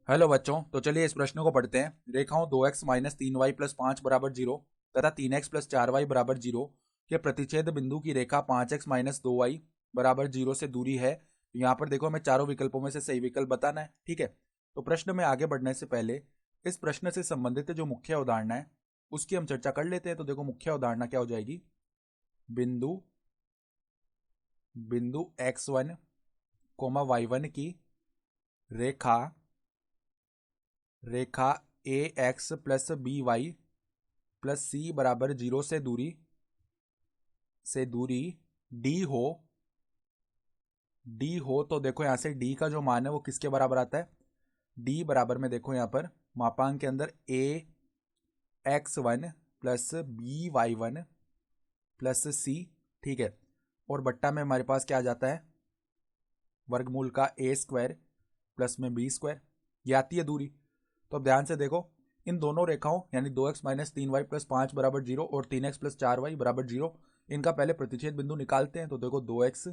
Hello बच्चों, तो चलिए इस प्रश्न को पढ़ते हैं। रेखाओं 2x माइनस 3y प्लस 5 बराबर 0 तथा 3x प्लस 4y बराबर 0 के प्रतिच्छेद बिंदु की रेखा 5x माइनस 2y बराबर 0 से दूरी है। यहाँ पर देखो, हमें चारों विकल्पों में से सही विकल्प बताना है। ठीक है, तो प्रश्न में आगे बढ़ने से पहले इस प्रश्न से संबंधित जो मुख्य अवधारणा है उसकी हम चर्चा कर लेते हैं। तो देखो, मुख्य अवधारणा क्या हो जाएगी। बिंदु बिंदु x1 y1 की रेखा रेखा a x plus b y plus c बराबर 0 से दूरी डी हो तो देखो, यहाँ से डी का जो मान है वो किसके बराबर आता है। डी बराबर में देखो, यहाँ पर मापांक के अंदर a x one plus b y one plus c. ठीक है, और बट्टा में हमारे पास क्या आ जाता है, वर्गमूल का ए स्क्वायर प्लस में बी स्क्वायर। ये आती है दूरी। तो अब ध्यान से देखो, इन दोनों रेखाओं यानी 2x माइनस 3y प्लस 5 बराबर 0 और 3x प्लस 4y बराबर 0, इनका पहले प्रतिच्छेद बिंदु निकालते हैं। तो देखो, 2x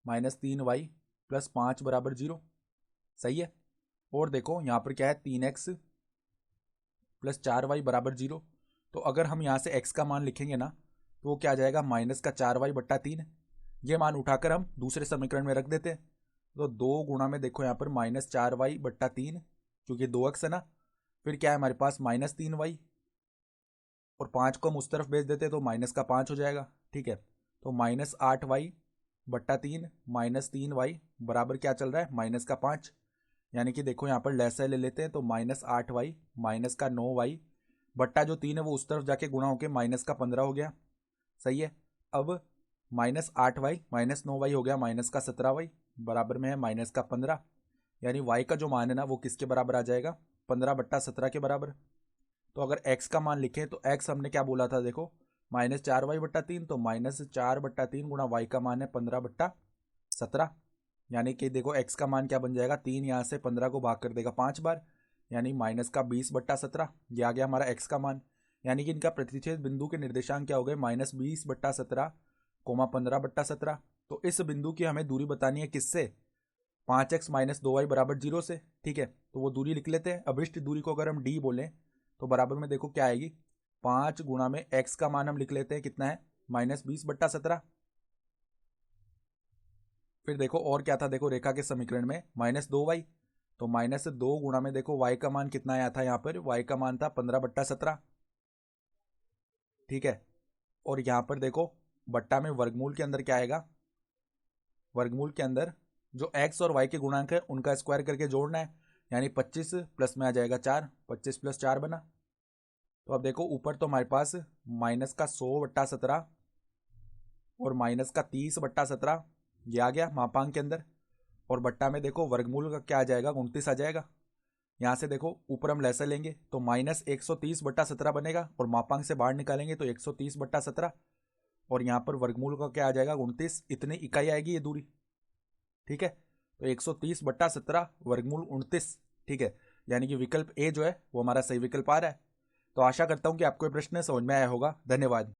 माइनस 3y प्लस 5 बराबर 0, सही है। और देखो यहाँ पर क्या है, 3x प्लस 4y बराबर 0। तो अगर हम यहाँ से x का मान लिखेंगे ना, तो वो क्या आ जाएगा, माइनस का 4y बट्टा 3। ये मान उठाकर हम दूसरे समीकरण में रख देते हैं। तो 2 गुणा में देखो यहाँ पर माइनस 4y बट्टा 3, क्योंकि 2x है ना। फिर क्या है हमारे पास, माइनस 3y, और 5 को हम उस तरफ भेज देते हैं तो माइनस का 5 हो जाएगा। ठीक है, तो माइनस 8y बट्टा 3 माइनस 3y बराबर क्या चल रहा है, माइनस का 5। यानी कि देखो, यहाँ पर लैसा ले लेते हैं तो माइनस 8y माइनस का 9y बट्टा जो 3 है वो उस तरफ जाके गुणा होके माइनस का 15 हो गया, सही है। अब माइनस 8y माइनस 9y हो गया माइनस का 17y बराबर में है माइनस का 15। यानी y का जो मान है ना वो किसके बराबर आ जाएगा, 15 बट्टा 17 के बराबर। तो अगर x का मान लिखें तो x हमने क्या बोला था, देखो माइनस 4y बट्टा 3, तो माइनस 4 बट्टा 3 गुणा y का मान है 15 बट्टा 17। यानी कि देखो, x का मान क्या बन जाएगा, 3 यहाँ से 15 को भाग कर देगा 5 बार, यानी माइनस का 20 बट्टा 17। ये आ गया हमारा x का मान। यानी कि इनका प्रतिच्छेद बिंदु के निर्देशांक क्या हो गए, माइनस 20 बट्टा 17 कोमा 15 बट्टा 17। तो इस बिंदु की हमें दूरी बतानी है किससे, 5x माइनस 2y बराबर 0 से। ठीक है, तो वो दूरी लिख लेते हैं। अभिष्ट दूरी को अगर हम d बोलें तो बराबर में देखो क्या आएगी, 5 गुणा में x का मान हम लिख लेते हैं कितना है, माइनस 20 बट्टा 17। फिर देखो और क्या था, देखो रेखा के समीकरण में माइनस 2y, तो माइनस 2 गुणा में देखो y का मान कितना आया था, यहाँ पर y का मान था 15 बट्टा 17। ठीक है, और यहाँ पर देखो बट्टा में वर्गमूल के अंदर क्या आएगा, वर्गमूल के अंदर जो x और y के गुणांक है उनका स्क्वायर करके जोड़ना है। यानी 25 प्लस में आ जाएगा 4, 25 प्लस 4 बना। तो अब देखो, ऊपर तो हमारे पास माइनस का 100 बट्टा 17 और माइनस का 30 बट्टा 17 ये आ गया मापांक के अंदर। और बट्टा में देखो वर्गमूल का क्या आ जाएगा, 29 आ जाएगा। यहाँ से देखो ऊपर हम लैसा लेंगे तो माइनस 130 बट्टा 17 बनेगा, और मापांक से बाहर निकालेंगे तो 130 बट्टा 17, और यहाँ पर वर्गमूल का क्या आ जाएगा, 29। इतनी इकाई आएगी ये दूरी। ठीक है, तो 130 बट्टा 17 वर्गमूल 29। ठीक है, यानी कि विकल्प ए जो है वो हमारा सही विकल्प आ रहा है। तो आशा करता हूँ कि आपको ये प्रश्न समझ में आया होगा। धन्यवाद।